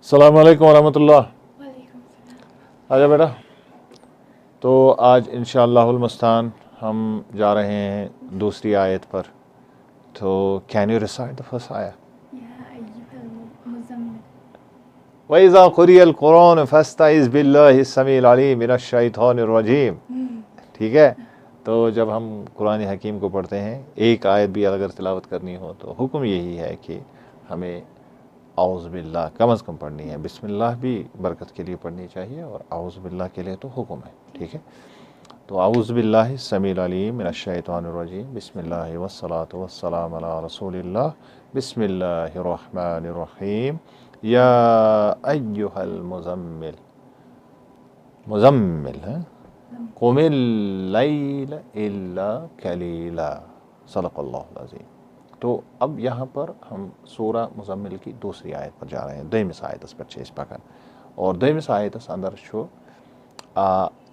अस्सलाम वालेकुम वरहमतुल्लाह। आजा बेटा। तो आज इंशाअल्लाहुल मुस्तान हम जा रहे हैं दूसरी आयत पर। तो can you recite the first आया? वइज़ा क़ुरिअल क़ुरआन फ़स्तइज़ बिल्लाहि समीउल अलीम मिनश शैतानिर रजीम। ठीक है। तो जब हम कुरान हकीम को पढ़ते हैं, एक आयत भी अगर तिलावत करनी हो तो हुक्म यही है कि हमें औज़ बिल्लाह कम अज़ कम पढ़नी है। बिस्मिल्लाह भी बरकत के लिए पढ़नी चाहिए और औज़ बिल्लाह के लिए तो हुक्म है। ठीक है। तो औज़ बिल्लाहि समीउल अलीम मिनश शैतानिर रजीम बिस्मिल्लाहि वस्सलातु वस्सलामु अला रसूलिल्लाह बिस्मिल्लाहिर रहमानिर रहीम या अय्युहल मुज़म्मिल मुज़म्मिल है कुमिल लैल इल्ला कलीला सदक़ल्लाहुल अज़ीम। तो अब यहाँ पर हम सूरा मुज़म्मिल की दूसरी आयत पर जा रहे हैं। दोयमिस आयतस पर इस पकान और दोयमिस आयतस अंदर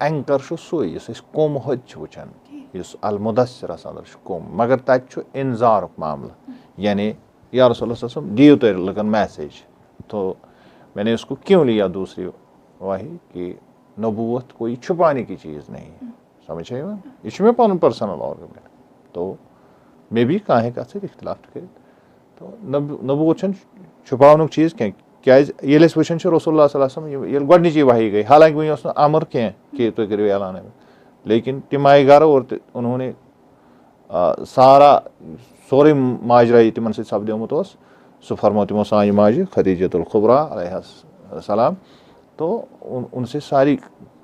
एंकर सुई इस कोम वुचान इस अल मुदस्सिरस अंदर कोम, मगर तक इंजार मामला, यानी या रसूल सल्लल्लाहु अलैहि वसल्लम दियो तो लगन मैसेज। तो मैंने उसको क्यों लिया दूसरी वही कि नबूवत कोई छुपाने की चीज़ नहीं है। समझ आए यह मे पन पर्सनल आर्गुमेंट। तो मे भी कहें कत इख्तिलाफ कर तो नबूवत छुपावन चीज़ क्या ये वुचान रसूलुल्लाह सल्लल्लाहु अलैहि वसल्लम गोडनिची वही गई, हालांकि वह अमर कह कि तुम करो ऐलान में, लेकिन तिम आए गर और उन्होंने सारा सोरे माजरा तिमन सपदोमुत सह फरमो तिमो सान माज खदीजतुल कुबरा अलैहिस्सलाम। तो उनसे सारी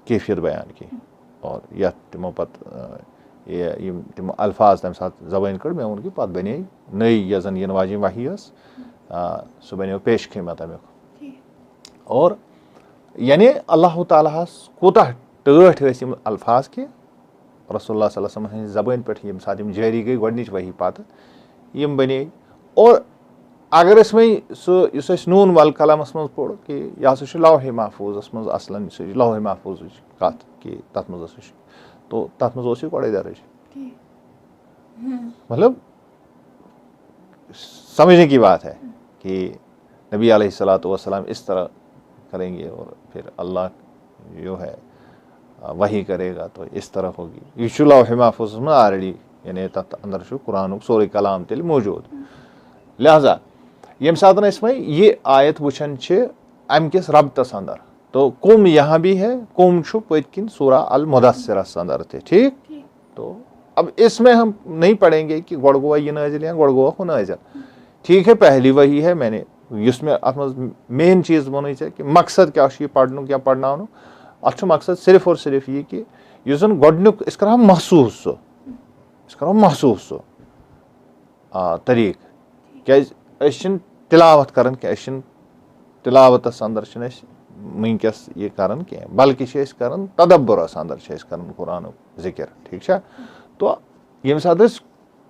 कैफियत बयान की और यह तिमो तिम अल्फाज तम सात जबान कड़ मे उनकी पत बने नई यजन इन वाजिन वही सह बनो पेश खेमा तमिक। और यानी अल्लाह ताला कोता टठ अल्फाज कि रसूलुल्लाह सल्लल्लाहु अलैहि वसल्लम जबान पे यम सात जारी गई गोडनिच वही पत यम बने। और अगर सह नून वल कलमस मज पोड़ कि यह सह लौह महफूजस मज असलन लौह महफूज कत कि तथ मज तो तथ मज गोड़े दर्ज, मतलब समझने की बात है कि नबी अलैहिस्सलातु वस्सलाम इस तरह करेंगे और फिर अल्लाह जो है वही करेगा तो इस तरह होगी। यह लौह महफूज में ऑलरेडी यानी तथ अंदर कुरान सोरे कलाम तेल मौजूद। लिहाजा यम सात ये आयत वुचान अम किस रबतस अंदर तो कुम यहाँ भी है, कुम पत्किन सूरा अल मुदस्सिरस अंदर थे। ठीक। तो अब इसमें हम नहीं पढ़ेंगे कि गोड़ गोवा यह नाजिल या गोड़ गोवा हो नाजिल। ठीक है, पहली वही है मैंने इसमें अत मेन चीज़ वन कि मकसद क्या पढ़न क्या पढ़ना अत मकसद सिर्फ और सिर्फ ये कि जन गोडनुक करो महसूस महसूस तरीक क्या तिलावत कर तिलावतस अंदर वनकस ये कर बल्कि कर तदब्बुरस अंदर कर कुरान जिक्र। ठीक है। तो ये सात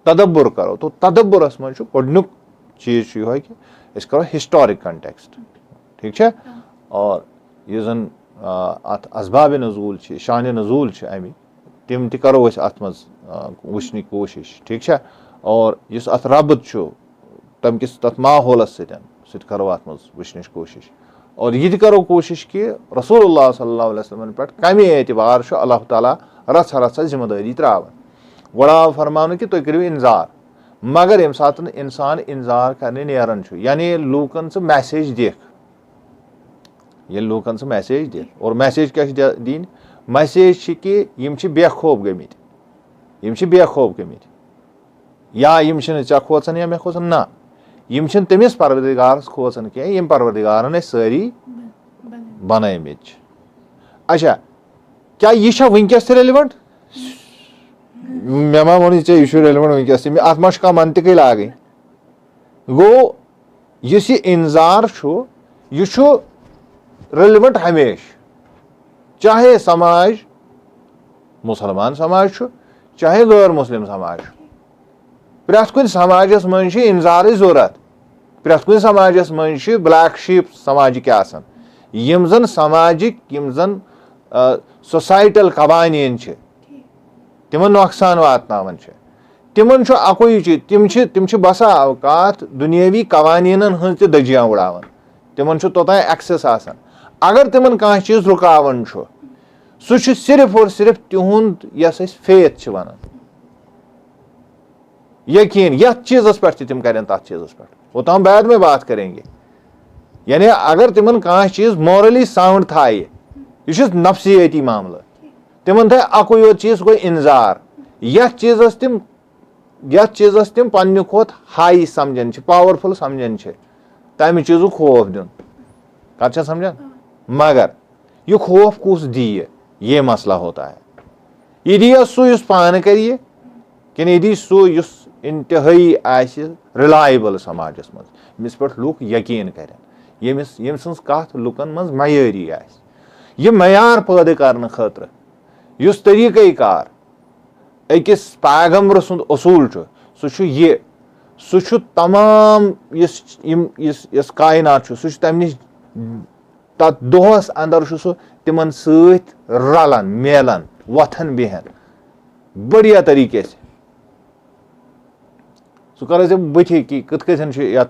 तदब्बुर करो तो तदब्बुरस मज गोडनुक चीज़ यह कि करो हिस्टोरिक कंटेक्स्ट। ठीक है। और ये जन अत असबाब नजूल शान नजूल अमि तिम त करो अत मज वुचन कोशिश। ठीक है। और इस अत रबत तम किस तथ माहौलस सत करो अत मज वुचन कोशिश। और यह करो कोशिश कि रसूलुल्लाह सल्लल्लाहु अलैहि वसल्लम पे कमे एतबार अल्लाह ताला रच रच जिम्मेदारी त्रावन। गोड़ा फरमान कि तुम करो इंजार, मगर यम सात इंसान इंजार करने नेरान यानी लूकन से मैसेज दिख, ये लूकन से मैसेज दिख और मैसेज क्या दिन मैसेज कि यम बेखौफ गमित बेखौफ गमित या यम चा खोचन या मे खोचन ना यम तमिस परवरदिगारस खोचन कह यम परवरदिगारन सारी बनामित। अच्छा क्या यह वनकस रेलिवेंट मे मा वो यह रेलिवेंट वनकस अत मा कह मंतिक लागन गो इस इंजार यह रेलिवेंट हमेश चाहे समाज मुसलमान समाज चाहे गैर मुस्लिम समाज प्रथ कुन समाजस मज इंजार जरूरत प्रथ कुन समाजस मज ब्लैक शीप समाजिक यम जन समाजिक यम जन सोसाइटल कवानीन तिमन नुकसान वातनावन तिमन अकोई चीज तिम बसा अवकात दुनियावी कवानीन हज दजिया उड़ावन तिमन तोतान एक्सेस आसान अगर तिमन कह चीज रुकावन सह सिर्फ और सिर्फ तिहुंद यस फेथ वन यकीन यथ चीज़स पे तिम करें तथ चीज़स पे वो तो हम बाद में बात करेंगे यानी अगर तिमन कह चीज मॉरली साउंड थाय यह नफसियती मामला तिमन थे अकु योत चीज गो इंजार यथ चीज़स तिम पन्ने खोत हाई समझन पावरफुल समझन तमि चीज़ खौफ दिन कत समझन मगर यह खौफ कुस दिए ये मसला होता है यह दिया सु पान करिए कि यह दी सु इंतहाई रिलायबल समाजस मज पे लूक यकीन करें यम सज कत लुकन मज मयारी यह मयार पैदा करने खतर युस तरीक़ कार अकिस पैगम्बर सुंद असूल सह तमाम इस कायनात सह तम नश तथ दोहस अंदर सह तिमन सत रलन मेलन वथन बेहन बढ़िया तरीके से सह कर बथि कि कत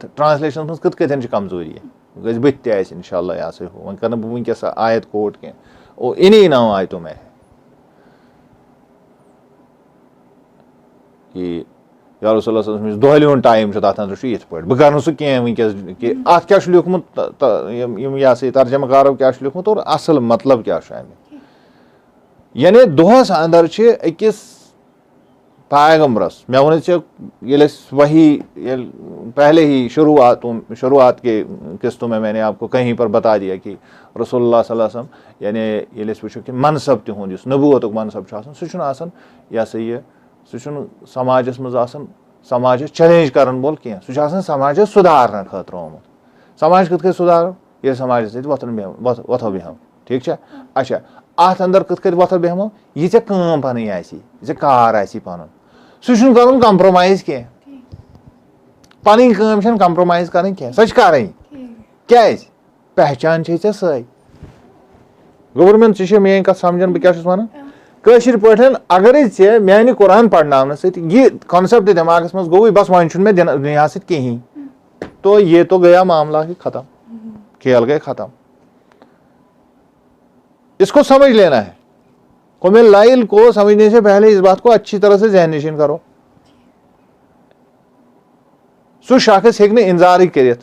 ट्रांसलेशन मज कत कमजोरी गज बथ इंशाल्लाह यह सह वो कर वनकस आयत कोट कह इन्हीं 9 आयतों में है कि या रसूलुल्लाह सल्लल्लाहु अलैहि वसल्लम दोहली हुन टाइम तथ अंदर यथ पे बह कर सह वनकस कि अत क्या लिखमुत यह तर्जमकारो क्या लिखमुत और असल मतलब क्या यानी दोहस अंदर अकिस पैगम्बरस मैं वन ये वही पहले ही शुरुआत के किस्तों में मैंने आपको कहीं पर बता दिया कि रसूलुल्लाह सल्लल्लाहु अलैहि वसल्लम यानी ये वो कि मनसब तिहुंद नबूवत मनसब सह यह सा यह सह समाजस मज समाज चैलेंज करन बोल कह सह समाज सुधारन खतर आमुत समाज कत सुधार ये समाज सत वथो बेहमो ठीक है अच्छा अत अंदर कत वथो बेहमो यह ऐ काम पन ये कार आसी पन सह कर कंप्रोमाइज कह पन काम कंप्रोमाइज कर सह कर क्या पहचान ऐ सही गवर्नमेंट मे कत समझन बह क्या वन कशिर पठन अगर ऐ मानि कुरान पढ़ना सह कॉन्सेप्ट दिमागस मज गो बस वन मे दुनिया सत कहीं तो ये तो गया मामला ही खत्म खेल गए खत्म इसको समझ लेना है कौमिल लाइल को समझने से पहले इस बात को अच्छी तरह से जहनशीन करो सह शख्स हेक इंजारी कर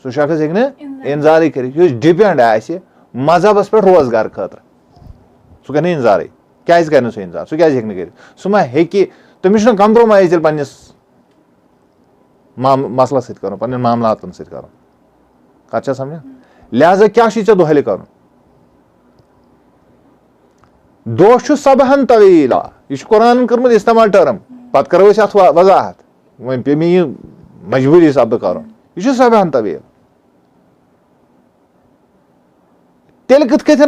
सह शख्स हेक इंजारी कर डिपेंड आए मजहबस पे रोजगार खतर सह कर इंजारे क्या कर सह इंजार सह क्या कर सह मा हे तमिस कंप्रोमाइज पन्निस मसलस सत कर पन्न मामलातन सत कर कत समझ लिहाजा क्या दोहले कर दोष सबहन तवीला यह कुरान कर्मुत इस्तेमाल टर्म पत करो अत वजाहत वन पे मे मजबूरी सब्द कर यह सबहन तवील तेल कत कर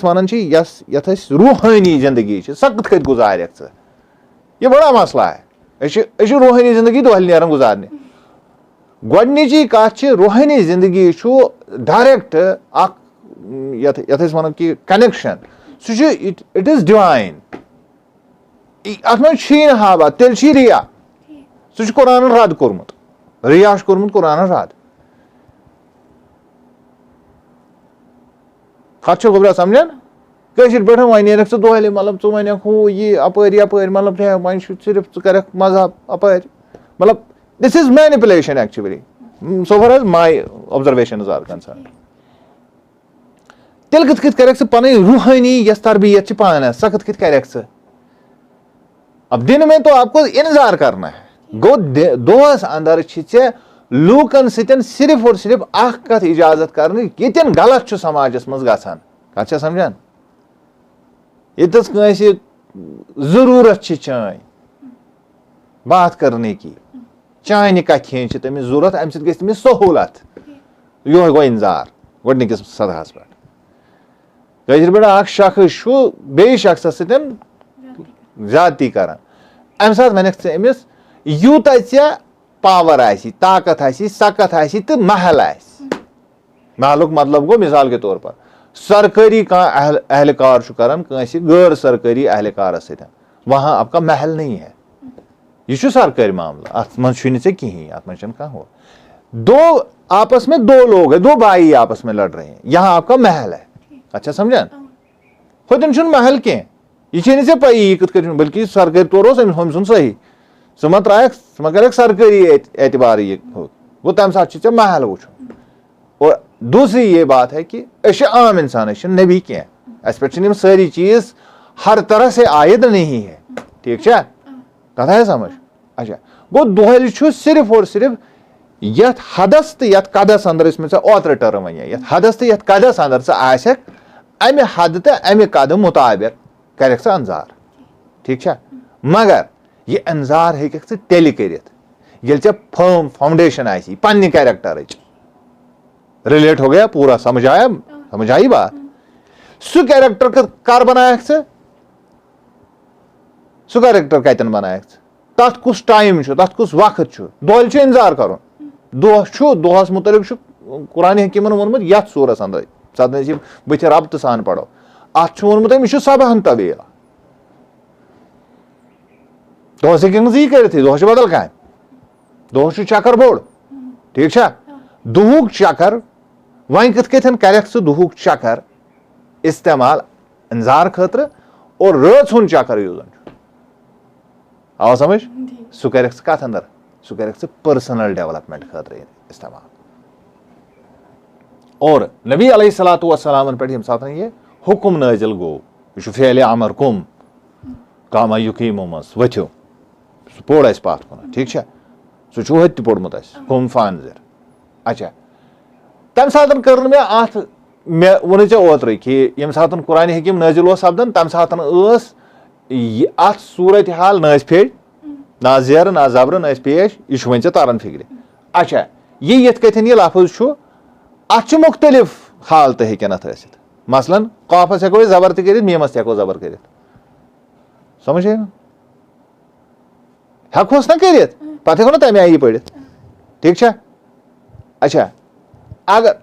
वन रूहानी जिंदगी सह कत गुजार यह बड़ा मसला है रूहानी जिंदगी दोहल नेरन गुजारने गोडनिची कत रूहानी जिंदगी डायरेक्ट यथ वन कि कनेक्शन सह इट इज डिवाइन अत मे हाबा तेल रिया सह कुरान रद कोर्मुत रिया कोर्मुत कुरान रद कत गोबरा समझान कशिर पे वन नेरक च दोहले मतलब च वन हू यह अपर यपर मतलब वन सिर्फ च कर मजहब अपर मतलब this is manipulation actually so far as my observations are concern तेल कत कर पन रूहानी यस तरबियत पान सह कत कर अब दिन में तो आपको इंतजार करना है गो दोहस अंदर लूकन सतन सिर्फ और सिर्फ कत इजाजत कर ये गलत समाजस मज गसान कत समझान यतस जरूरत चाय बात करने की चाय कथें तमिस जरूरत अम समिस सहूलत यो गो इंजार गोडनिकिस सतहस पे कशिर पे शख्स बे शख्स सतन ज्यादती कर अम सात वनक अमिस यूत पावर आसी ताकत आसी सकत आसी तो महल आसी महलुक मतलब गो मिसाल के तौर पर सरकारी अहलकार कर गैर सरकारी अहलकार सत वहां आपका महल नहीं है यह सरकारी मामला अत मे कहीं अत मे कह हो दो आपस में दो लोग हैं, दो भाई आपस में लड़ रहे हैं, यहां आपका महल है। अच्छा समझा, खुद महल के यह पे पी कत बल्कि सरकारी तौर हम सुन सही सह मा त्रायक सह मा कर सरकारी एतबार ये गो तम साथ महल वो। और दूसरी ये बात है कि आम इंसान नबी क्या अस पे सारी चीज हर तरह से आयद नहीं है। ठीक है, कथा है समझ। अच्छा गो दोहल सिर्फ और सिर्फ यथ हदस तो यथ कदस अंदर इसमें ओतर टर्म वन यथ हदस तो यथ कदस अंदर सह अमे हद तो अमे कद मुताबिक कर अंजार। ठीक है, मगर यह अंजार हे तेल कर फर्म फाउंडेशन आसी पन्ने कैरेक्टर रिलेट हो गया पूरा, समझ आया, समझ आई बात। सु कैरेक्टर कर बनायक सु कैरेक्टर कतन बनायक तथ कुछ टाइम तथ कुछ वक्त दोल इंतजार कर दोहस मुतलिक कुरान हकीमन वोनमुत यथ सूरस अंदर सदनसीब बथ रब्त सान पढ़ो अत वोनमुत यह सबहन तवील दोहस ही कर बदल कह दोहस चक्कर बोड़। ठीक है, दुहुक चक्कर वन कथन कर दुहुक चक्कर इस्तेमाल इंजार खतर और रच हुन चक्कर यूजन आवा समझ सह कर कथ अंदर सह कर पर्सनल डेवलपमेंट खतर इस्तेमाल। और नबी अलैहिस्सलातु वस्सलाम पे यम साथ ये हुक्म नाजिल गो यह फेल अमर कुम कामा युकीमो मस वथ्यो सह पोड़ अस पात कुन। ठीक है, सह हत पोड़मुत कुम फानजिर। अच्छा तम सात कर मे अत मे वो ऐ ओतर कि यम सात कुरान हकीम नाजिल सपदन तम सात अत सूरत हाल न फेड़ ना जेर ना जबर न पेश यह वन तरन फिक्र। अच्छा ये ये कथन यह लफज अत मुख्तलिफ हालत हेकन अत मसलन कॉफस हेको जबर तर मीमस हेको जबर कर समझ हेकोस ना कर पे हेको ना तमे आई पढ़। ठीक है, अच्छा अगर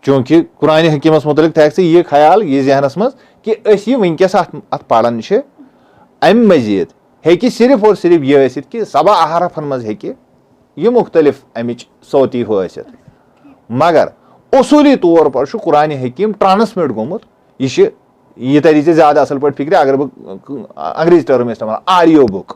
चूंकि कुरान हकीमस मुतलिक थे यह ख्याल यह जहनस मज कि वनकस अत पढ़ान अम मजीद हे सिर्फ और सिर्फ यह कि सबा अहरफन मज हे मुख्तलिफ अमिच सौती हो मगर उसूली तौर पर कुरान हकीम ट्रांसमिट गोमुत यह तरी ज्यादा असल पे फिक्र अगर बह अंग्रेजी टर्म इस्तेमाल ऑडियो बुक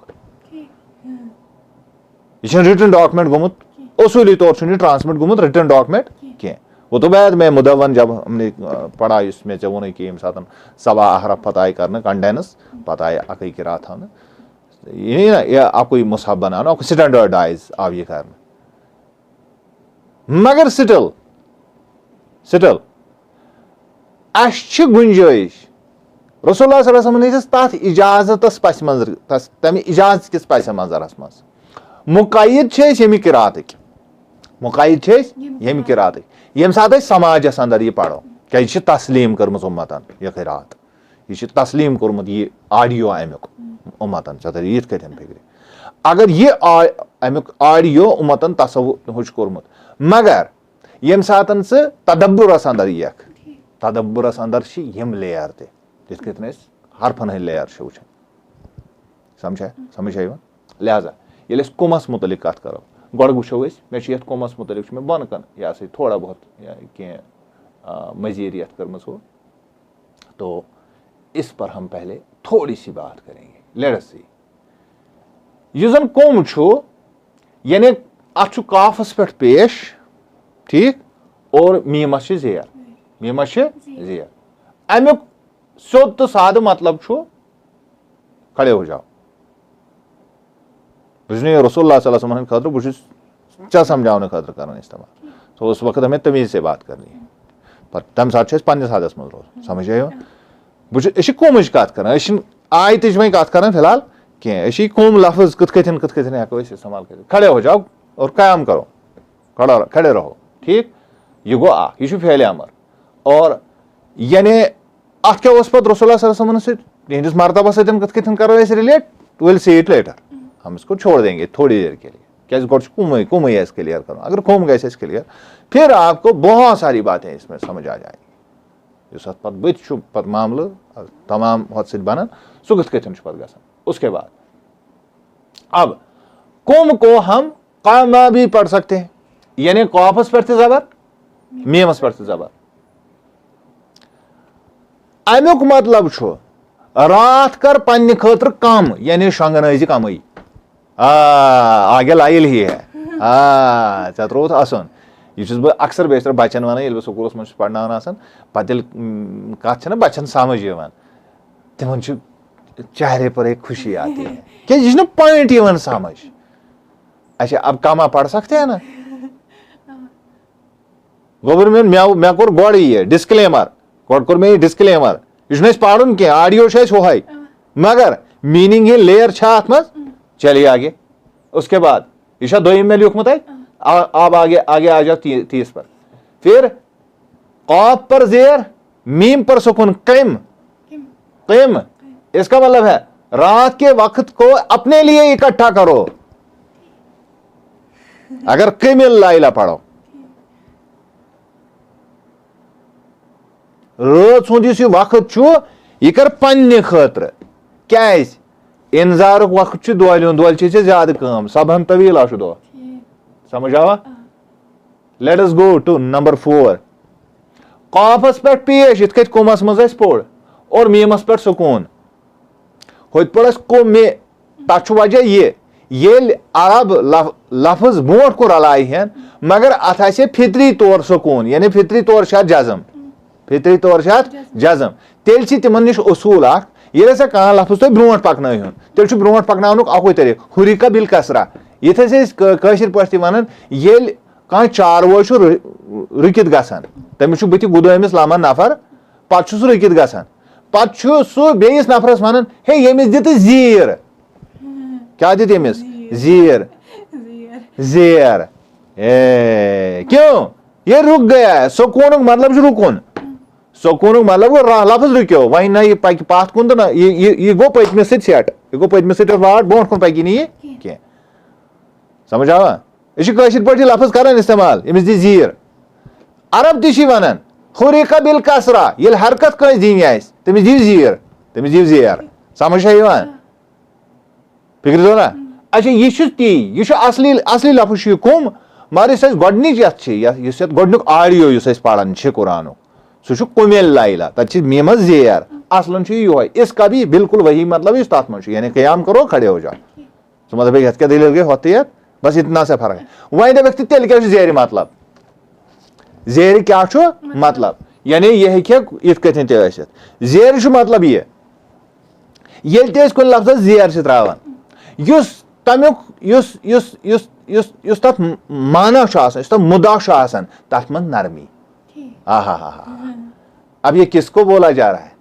यह रिटन डॉक्यूमेंट गोमुत उसूली तौर पर ट्रांसमिट गोमुत रिटन डॉक्यूमेंट कह। वो तो बाद में मुदवन जब हमने पढ़ा इसमें चे वो कि साथ सबा अहरफ पता आय कर कंडेंस पता आय अकई की रात ना ये ना यह आपको मुसहफ बनाना आपको स्टैंडर्डाइज आप ये करना मगर स्टिल गुंजाइश रसूलुल्लाह सल्लल्लाहु अलैहि वसल्लम तथ इजाजत पस मंजर तमे इजाजत किस पस मंजरस मज मुकायद यम किरात मुकायद यम किरात यम सात समाजस अंदर यह पढ़ो क्या यह तस्लीम कर्म उम्मतन यह किरात यह तस्लीम कोर्मुत यह ऑडियो अमुक उम्मतन चतर ये कथन फिक्र अगर यह अमुक ऑडियो उम्मतन तसव्वुर कोर्मुत मगर यम सात तदब्बुरस अंदर यख तदब्बुरस अंदर यम लेयर तिथ कथन हरफन हंद लेयर वुचन समझ आया। लिहाजा ये कुमस मुतलिक कत करो गोड़ वो मे ये कुमस मुतलिक मे बन कन यह थोड़ा बहुत कह मजीद यथ कर्म हो तो इस पर हम पहले थोड़ी सी बात करेंगे। लेट्स सी यह जन कुम यानी अत काफस पे पेश ठीक और मीमस जेर मीमस जेर अमुक सोद तो साद मतलब खड़े हो जाओ बुझने रसूलुल्लाह सल्लल्लाहु अलैहि वसल्लम खतर बह समझाने खतर कर इस्तेमाल तो उस वक्त हमें तमीज से बात करनी है पर तम साथ पन्नस हदस मज रोज समझ आयो बह कुमच कत कर आयत वह कत कर फिलहाल कह कुम लफ्ज कथन हेको इस्तेमाल कर खड़े हो जाओ और क़याम करो खड़े रहो। ठीक यह गो यह फेल अमर और यानी अत क्या पे रसूलुल्लाह सल्लल्लाहु अलैहि वसल्लम से मरतबा सतन करो relate will see it later हम इसको छोड़ देंगे थोड़ी देर के लिए क्या कुम ही क्लियर करो अगर कुम गए क्लियर फिर आपको बहुत सारी बातें इसमें समझ आ जाएंगी इस पे मामल तमाम हद बनान सह कथन पे ग। उसके बाद अब कुम को हम कामा भी पढ़ सकते हैं यानी कॉफस पे जबर मीमस पे जबर अमुक मतलब रात कर पन्ने खतर कम यानी शंगनजी कमई आगे लाइल ही है ऐ त्रोथ असन यह बह अक्सर बेशतर बच्चन वन ये स्कूल मज पढ़ान पे कत बच्चन समझ तिमन चेहरे पर एक खुशी आती है क्या यह पॉइंट समझ अच्छा अब कमा पढ़ सकते हैं ना गवर्नमेंट मे कोर गोड़ ये डिस्क्लेमर गोड़ कोर मे डिस्क्लेमर यह पढ़न क्या ऑडियो होहाई मगर मीनिंग ये लेयर अत मज चलिए आगे उसके बाद यह दोम में लिखमुत अब आगे आगे आ जाओ 30 पर फिर कॉफ पर जेर मीम पर सुकून किम किम इसका मतलब है रात के वक्त को अपने लिए इकट्ठा करो अगर किमिल लाइला पढ़ो रात सुंद वक्त यह कर पन्ने खतर क्या इंतजार वक्त दोलियों दोल ज्यादा कम सब हम तवील आशु दो समझ आवा let us go to number 4 कॉफस पे पेश इत कुमस मज पोड़ और मीमस पे सुकून होत पड़ कुम तथ वजह ये अरब लफ्ज ब्रोट को रलाई हैं मगर अत फितरी तौर सुकून यानी फितरी तौर जज़म फितरी तौर जज़म तेल तिमन निश उसूल ये कह लफ्ज तुम ब्रोट पकन तेल ब्रोट पकन अकुई तरीक हुरिका बिल कसरा ये पे वन ये कह चारवो रुकित गसान तमिस बुत गुदमिस लमान नफर पे रुकित गसान पे सह बेस नफरस वन हे यमिस दित जीर क्या दित यमिस जीर जेर क्यों ये रुक गया है सुकून मतलब रुकुन सुकून मतलब लफ्ज रुको वह ना यह पक पत कुन तो ना यह गो पतम सेट यह गो पतम सेट वाट ब्रोट कुन पकी नी कह समझ आवा यह पे लफ्ज कर इस्तेमाल यमिस दी जीर अरब ती वन हुरिका बिल कसरा ये हरकत कह दिन तमिस दी जीर तमिस दी जेर समझ फिक्र दो ना अच्छा यह ती यह असली असली लफ्ज कुम मगर गोडनिच गोडनुक ऑडियो पढ़ान कुरान सह कुमिल लाइला तथ मीमस जेर असलन यो इसका भी बिल्कुल वही मतलब इस तथ मज यानी कयाम करो खड़े हो जाओ सो मतलब क्या दलील गई होती है बस इतना सा फर्क है वह दपक तेल क्या जेर मतलब जेर क्या मतलब यानी यह इत जेर मतलब ये कुन लफ्ज जेर त्रावान तथ माना तथ मुदा तथ मन नरमी अब ये किसको बोला जा रहा है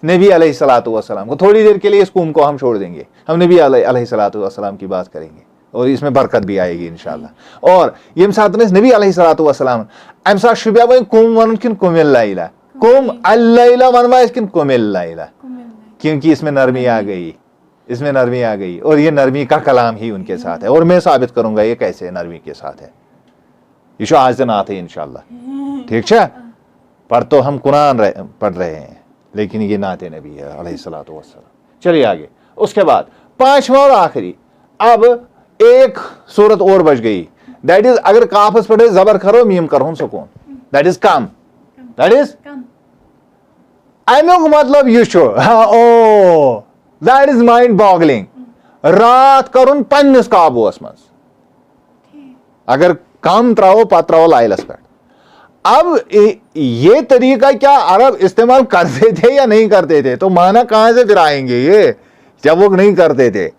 नबी अलैहिस्सलातु वस्सलाम को थोड़ी देर के लिए इस कुम को हम छोड़ देंगे हम नबी अलैहिस्सलातु वस्सलाम की बात करेंगे और इसमें बरकत भी आएगी इंशाअल्लाह और ये साथ नबी अलैहिस्सलातु वस्सलाम अम साथ शुबा वन कुम वन किन कुमिल लाइला कुम अल्लाइला वनवा किन कुमिल लाइला क्योंकि इसमें नरमी आ गई इसमें नरमी आ गई और ये नरमी का कलाम ही उनके साथ है और मैं साबित करूंगा ये कैसे नरमी के साथ है ये आज दिन आते इंशाअल्लाह ठीक है पर तो हम कुरान पढ़ रहे हैं लेकिन ये नाते नबी है अलैहिस्सलातु वस्सलाम चलिए आगे उसके बाद पांचवा और आखिरी अब एक सूरत और बच गई दैट इज अगर काफस पढ़े जबर करो मीम करो सुकून that is come that is अमुक मतलब यह ओ दैट इज माइंड बॉगलिंग रात करुन पन्निस काबूस मज अगर कम त्रावो पत त्रावो लाइलस पे अब ये तरीका क्या अरब इस्तेमाल करते थे या नहीं करते थे तो माना कहां से फिर आएंगे ये जब वो नहीं करते थे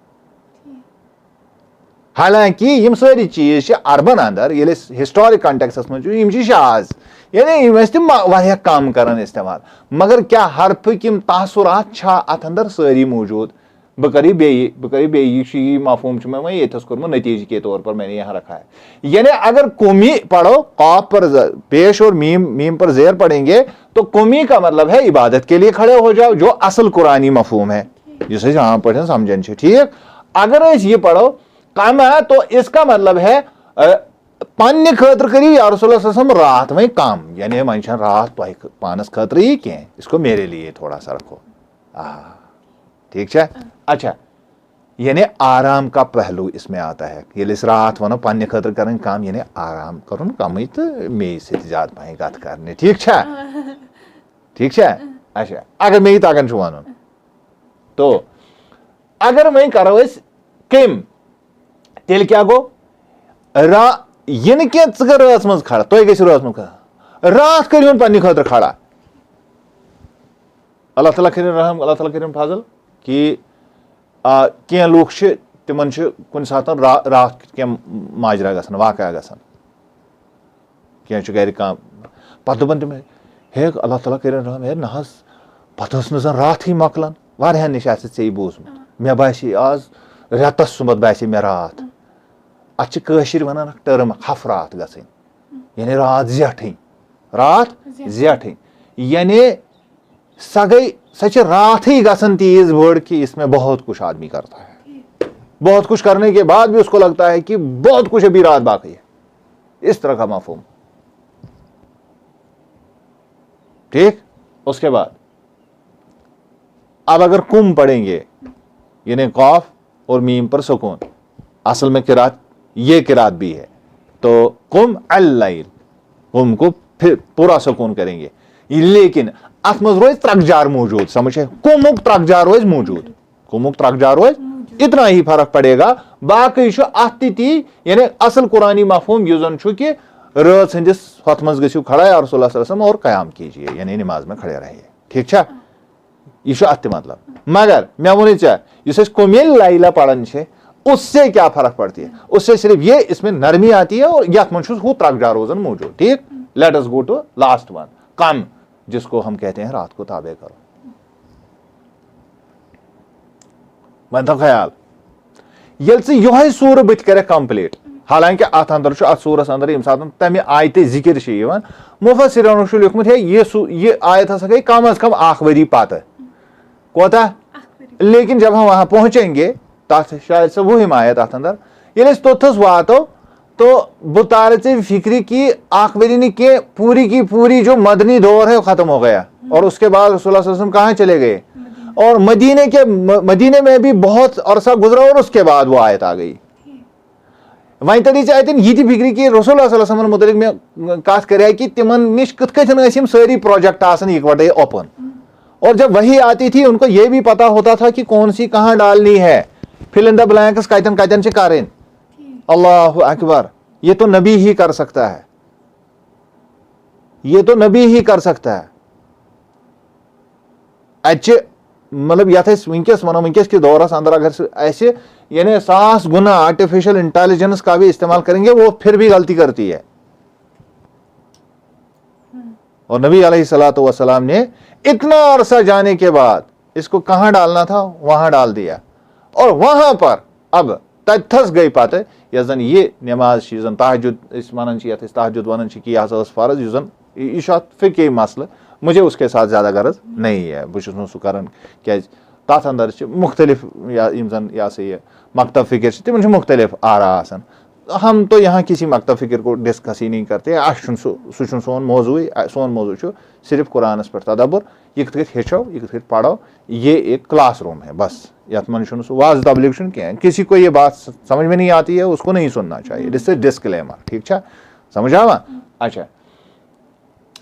हालांकि यम सारी चीज अरबन अंदर ये हिस्टोरिक कंटेक्सस मज आज यानी तम वह कम कर इस्तेमाल मगर क्या हरफ यम तासुरात अत अंदर सारी मौजूद बह करी बे मफहूम मैं वही यथस कोर्मु नतीजे के तौर पर मैंने यहाँ रखा है यानी अगर कुमी पढ़ो कॉफ पर पेश और मीम पर जेर पढ़ेंगे तो कुमी का मतलब है इबादत के लिए खड़े हो जाओ जो असल कुरानी मफहूम है जिसे जहां पढ़े समझन ठीक अगर ये पढ़ो कम है तो इसका मतलब है पन्ने खतर करी या रसूलुल्लाह रात में काम यानी मंशन रात पानस खतर ही क्या इसको मेरे लिए थोड़ा सा रखो ठीक है अच्छा यानी आराम का पहलू इसमें आता है। ये रात वनो पन्ने खतर करन काम यानी आराम करुन कम तो मे ज्यादा पह कत कर ठीक ठीक अच्छा अगर मे तगन वन तो अगर वही करो कम तेल क्या गो यह कह रात मज खड़ा तुम गो रात मज खड़ा रात कर पन्ने खतर खड़ा अल्लाह ताला करिन रहम अल्लाह ताला करिन फजल कि कह लूख तिमन कुन सात रात क्या माजरा गसान वाक़या गसान कह गर कह पे दोपन तम हे अल्लाह ताला करिन रहम हे ना पे जन रात ही मकलान वारियान निश ऐ बूजमुत मे बासे आज रेतस सुमत बासे मे रात अशर वन टर्म हफ रात गई यानी रात जेठ यानी सा गई सच रात ही गसन तीज बड़ कि इसमें बहुत कुछ आदमी करता है, बहुत कुछ करने के बाद भी उसको लगता है कि बहुत कुछ अभी रात बाकी है, इस तरह का मफहूम। ठीक, उसके बाद अब अगर कुम पढ़ेंगे यानी कौफ और मीम पर सुकून, असल में किरात ये किरात भी है, तो कुम अल-लैल, कुम को फिर पूरा सुकून करेंगे, लेकिन अत मज रोज त्रकजार मौजूद, समझ है, कुमुक त्रकजार रोज मौजूद, कुमुक त्रकजार रोज, इतना ही फर्क पड़ेगा। बाकी अत ती यानी असल कुरानी मफहूम युजन कि रात संदिस हथ मज गो खड़ा या रसूलुल्लाह सल्लल्लाहु अलैहि वसल्लम और कयाम कीजिए यानी नमाज में खड़े रहिए, ठीक है, यह अत मतलब। मगर मैं वो चाहे कुमिल लाइला पढ़न उससे क्या फर्क पड़ती है, उससे सिर्फ ये इसमें नरमी आती है और यथ मन हूँ त्रकजार रोजन मौजूद। ठीक, let us go to last one, come, जिसको हम कहते हैं रात को ताबे करो। मतलब ख्याल ये सूर बुत कर कंप्लीट, हालांकि अत अंदर अत सूरस अंदर यम सात तमे आयत जिक्र मुफस्सिरों लिखमुत है ये आयत हसा गई कम अज कम 1 वरी पात कोता, लेकिन जब हम वहां पहुंचेंगे तथ शायद से वही आयत अत अंदर ये तोथस वातो तो वो तारे से फिक्री की 1 वरी ने के पूरी की पूरी जो मदनी दौर है वो खत्म हो गया और उसके बाद रसूलुल्लाह सल्लल्लाहु अलैहि वसल्लम कहाँ चले गए और मदीने में भी बहुत अरसा गुजरा और उसके बाद वो आयत आ गई। वहीं तरी आयत ये फिक्री कि रसूलुल्लाह सल्लल्लाहु अलैहि वसल्लम मुतलिक में कत करे कि तिमन निश कथ कथन सारी प्रोजेक्ट आसन इकवटे ओपन, और जब वही आती थी उनको ये भी पता होता था कि कौन सी कहाँ डालनी है, फिल इन द ब्लैंक्स कतन कतन से करें। अल्लाहु अकबर, ये तो नबी ही कर सकता है, ये तो नबी ही कर सकता है। अच्छे मतलब यथ वनकस वनो वनकस के दौरस अंदर अगर ऐसे यानी 100 गुना आर्टिफिशियल इंटेलिजेंस का भी इस्तेमाल करेंगे वो फिर भी गलती करती है। और नबी अलैहिस्सलातु वस्सलाम ने इतना अरसा जाने के बाद इसको कहां डालना था वहां डाल दिया, और वहां पर अब तथस गई पाते यजन ये नमाज यजन तहज्जुद इस वनन तहज्जुद वनन कि फर्ज युजन यह फिके मसल, मुझे उसके साथ ज्यादा गरज नहीं है, बहुत सह कर क्या तथ अंदर मुख्तलिफ या से मकतब फिक्र तिम मुख्तलिफ आरा आसन, हम तो यहाँ किसी मकतब फिक्र को डिस्कस ही नहीं करते, सह सोन मौजू सिर्फ कुरानस पर तदब्बुर, यह कथ हेचो यह कथ पढ़ो, ये एक क्लास रूम है बस, यथ मन वाज तबलीग क्या, किसी को ये बात समझ में नहीं आती है उसको नहीं सुनना चाहिए, दिस इज डिस्क्लेमर, ठीक है, समझ आवा। अच्छा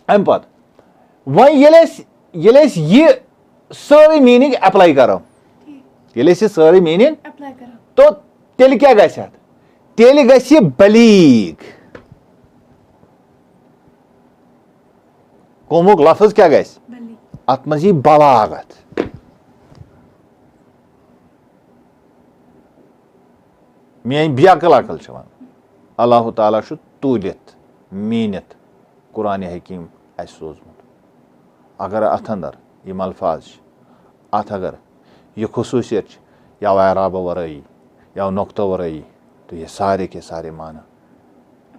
अम पत वही ये सारी मीनिंग अप्लाई करो, ये सारी मीनिंग तो तेल क्या गस तेल गस बलीग, कोमुक लफ्ज क्या गस अत मज बलागत, मेन बेअकल अकल अल्लाह ताला तूलित मीनित कुरान हकीम सोजमुत, अगर अत अंदर यम अल्फाज अत अगर यह खसूसियत या एराब वरई या नुक्तों वरई, तो ये सारे के सारे माना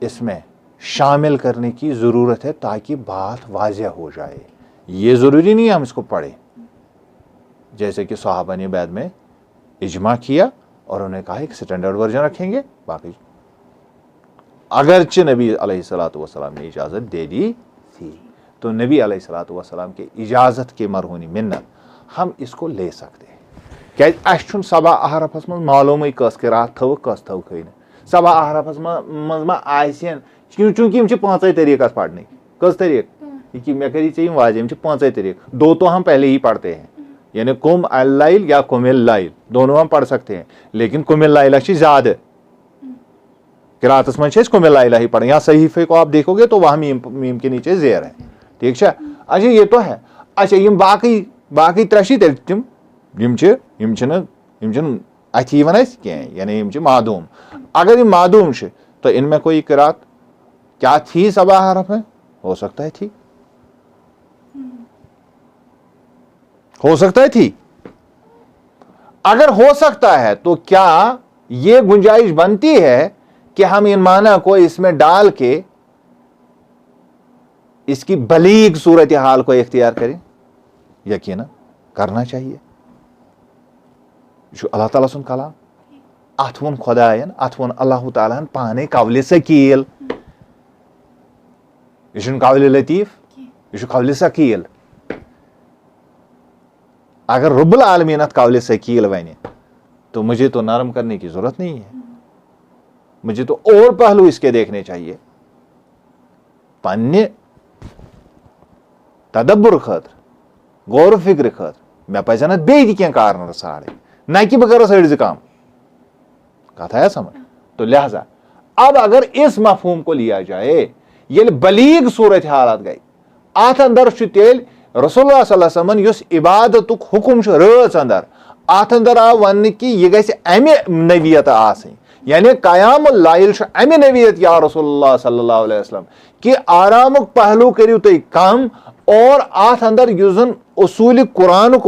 इसमें शामिल करने की ज़रूरत है ताकि बात वाज़ेह हो जाए। ये ज़रूरी नहीं है हम इसको पढ़ें, जैसे कि सहाबा ने बाद में इजमा किया और उन्होंने कहा एक स्टैंडर्ड वर्जन रखेंगे, बाकी अगरचे नबी अलैहिस्सलातु वस्सलाम ने इजाज़त दे दी थी, तो नबी अलैहिस्सलातु वस्सलाम के इजाज़त के मरहूनी मिन्नत हम इसको ले सकते हैं। क्या सबा अहरफस मज मालूम कस किरात थव कस थव खै सबा अहरफस मज चूंकि 5 तरीक पढ़ने कस तरीक कि मे करी चे वाजे 5 तरीक 2 तो हम पहले ही पढ़ते हैं यानी कुम अल-लैल या कुमिल लैल दोनों हम पढ़ सकते हैं लेकिन कुमिल लैला ज्यादा किरातस मज कुमिल लैला ही पढ़े। यहाँ सहीफे को आप देखोगे तो वहां मीम के नीचे जेर है ठीक है। अच्छा ये तो है। अच्छा ये बाकी त्रेशी तिम अथी वन यानी मादूम अगर ये मादूम तो इनमें कोई किरात क्या थी सबा हरफ में हो सकता है थी अगर हो सकता है तो क्या ये गुंजाइश बनती है कि हम इन माना को इसमें डाल के इसकी बलीग सूरत हाल को इख्तियार करें? यकीनन करना चाहिए। अल्लाह ताला सुन कलाम अथ वोन खुदायन अथ वोन अल्लाह ताला पाने कवल सकील यह कवल लतीफ यह कवल सकील। अगर रब्बुल आलमीन अथ कवल सकील वने तो मुझे तो नरम करने की जरूरत नहीं है, मुझे तो और पहलू इसके देखने चाहिए। पन्ने तदब्बुर खतर गौर फिक्र खतर मे पजन बे कारण साड़े न कि बह करो सड़ काम कथ आया समझ। तो लिहाजा अब अगर इस मफहूम को लिया जाए ये बलीग सूरत हालात गई अत अंदर तेल रसूलुल्लाह सल्लल्लाहु अलैहि वसल्लम युस इबादतुक हुकुम रच अंदर अत अंदर आ वन कि यह गई अमे नबीयत आसनी यानी कयामुल लैल अमे नबीयत या रसूलुल्लाह सल्लल्लाहु अलैहि वसल्लम कि आरामुक पहलू करियो तुम कम और अत अंदर युस जन उसूल कुरानुक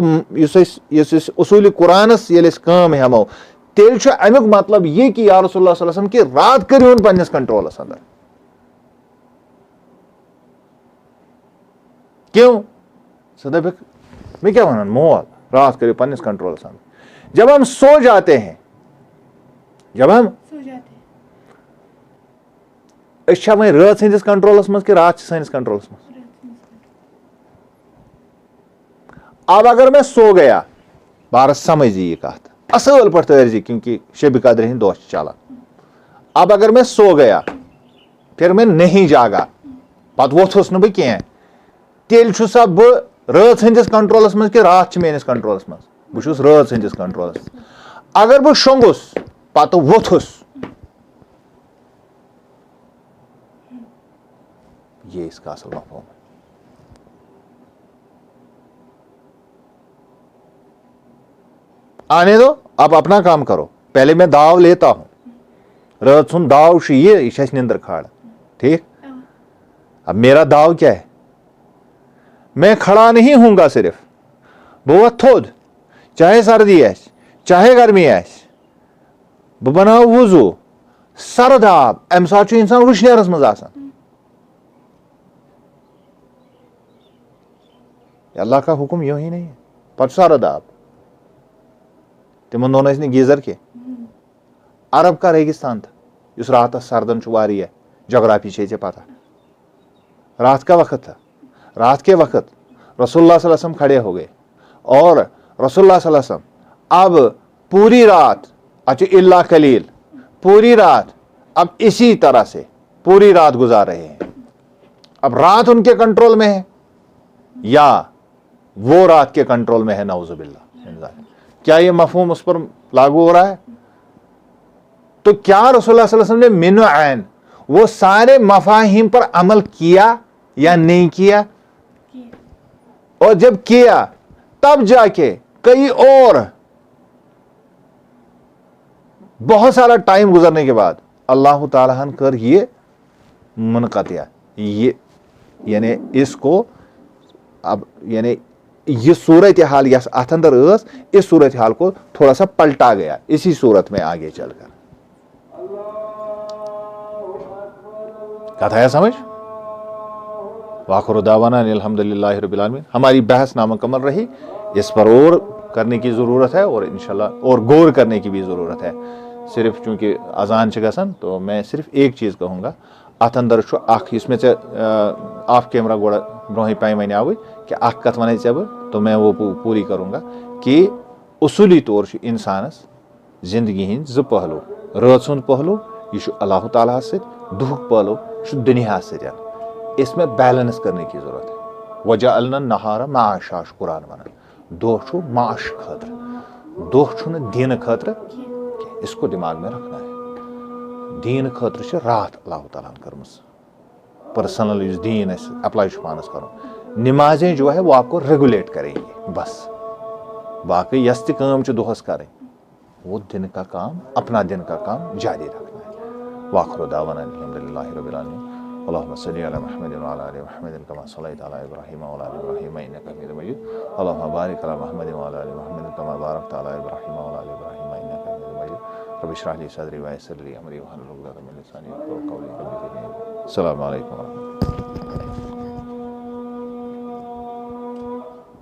उसूल कुरानस ये काम हमो तेल अमुक मतलब ये कि या रसूलुल्लाह सल्लल्लाहु अलैहि वसल्लम कि रात करियो पन्निस कंट्रोलस अंदर। क्यों सदब मैं क्या वन मोल रात करियो पन्निस कंट्रोलस अंदर। जब हम सो जाते हैं वह रात सस कंट्रोलस मज कि रात सैनिस कंट्रोलस मज। अब अगर मैं सो गया बारह समझी ये कत असल पर तर्जी क्योंकि शब कदर हिंद दोस्त चला। अब अगर मैं सो गया फिर मैं नहीं जागा पत वोथुस न बह तेल सा बह रात सैनिस कंट्रोलस मज कि रात मेनिस कंट्रोलस मज बहुस रात सैनिस कंट्रोलस। अगर बह शोंगुस पत वोथुस ये इसका असल मफहूम है। आने दो अब अपना काम करो। पहले मैं दाव लेता हूं रात सुन दाव ये निंदर खाड़ ठीक। अब मेरा दाव क्या है मैं खड़ा नहीं हूंगा सिर्फ बह थोद चाहे सर्दी आस चाहे गर्मी आस बह बनाव वजू सर्द आब अम सात इंसान वुशनेरस मज आसान। अल्लाह का हुक्म यूं ही नहीं है पत सर्द आब तिमन दोन गीजर के अरब का रेगिस्तान था इस रात सर्दन वारिया जोग्राफी छे पता। रात का वक्त था रात के वक्त रसूलुल्लाह सल्लल्लाहु अलैहि वसल्लम खड़े हो गए और रसूलुल्लाह सल्लल्लाहु अलैहि वसल्लम अब पूरी रात अच्छा इल्ला कलील पूरी रात अब इसी तरह से पूरी रात गुजार रहे हैं। अब रात उनके कंट्रोल में है या वो रात के कंट्रोल में है नऊजुबिल्लाह। क्या ये मफहूम उस पर लागू हो रहा है? तो क्या रसूलुल्लाह सल्लल्लाहु अलैहि वसल्लम ने मिन ऐन वो सारे मफाहिम पर अमल किया या नहीं किया? और जब किया तब जाके कई और बहुत सारा टाइम गुजरने के बाद अल्लाह ताला कर ये मुनक़तिया ये यानी इसको अब यानी ये सूरत हाल यस अत अंदर इस सूरत हाल को थोड़ा सा पलटा गया इसी सूरत में आगे चलकर। कथा है समझ? वाखिर दावाना अल्हम्दुलिल्लाहि रब्बिल आलमीन। हमारी बहस नामुकम्मल रही, इस पर और करने की ज़रूरत है और इंशाल्लाह और गौर करने की भी ज़रूरत है। सिर्फ चूँकि अजान गसन तो मैं सिर्फ एक चीज़ कहूँगा अत अंदर इसमें से ऑफ कैमरा गोड़ा ब्रोह पाई वन आव कि कत वन तो मैं वो पूरी करूँगा कि उसूली तौर इंसानस जिंदगी हंद जो पहलू, रात सुंद पहलू यह अल्लाह ताला सत, दुहुक पहलू दुनिया सत। इसमें बैलेंस करने की जरूरत है। वजह अलना नहारा माशा कुरान वन, दोह माश खतर, दोह दीन खतर, इसको दिमाग में रखना है। दीन खतर रात अल्लाह ताला कर्म पर्सनल दीन अप्लाई पानस कर। नमाजें जो है वो आपको रेगुलेट करेंगे बस। बाकी यस तम दोहस करें वो दिन का काम, अपना दिन का काम जारी रखना है। वाखिर दावाना अल्हम्दुलिल्लाहि रब्बिल आलमीन। अल्लाहुम्मा सल्लि अला मुहम्मदिन व अला आलि मुहम्मदिन कमा सल्लैता अला इब्राहीम व अला आलि इब्राहीम इन्नका हमीदुम मजीद। अल्लाहुम्मा बारिक अला मुहम्मदिन व अला आलि मुहम्मदिन कमा बारकता अला इब्राहीम व अला आलि इब्राहीम इन्नका हमीदुम मजीद। रब्बि इश्रह ली सदरी व यस्सिर ली अमरी वहलुल उक़दतम मिन लिसानी यफ़क़हू क़ौली। अस्सलामु अलैकुम व रहमतुल्लाह।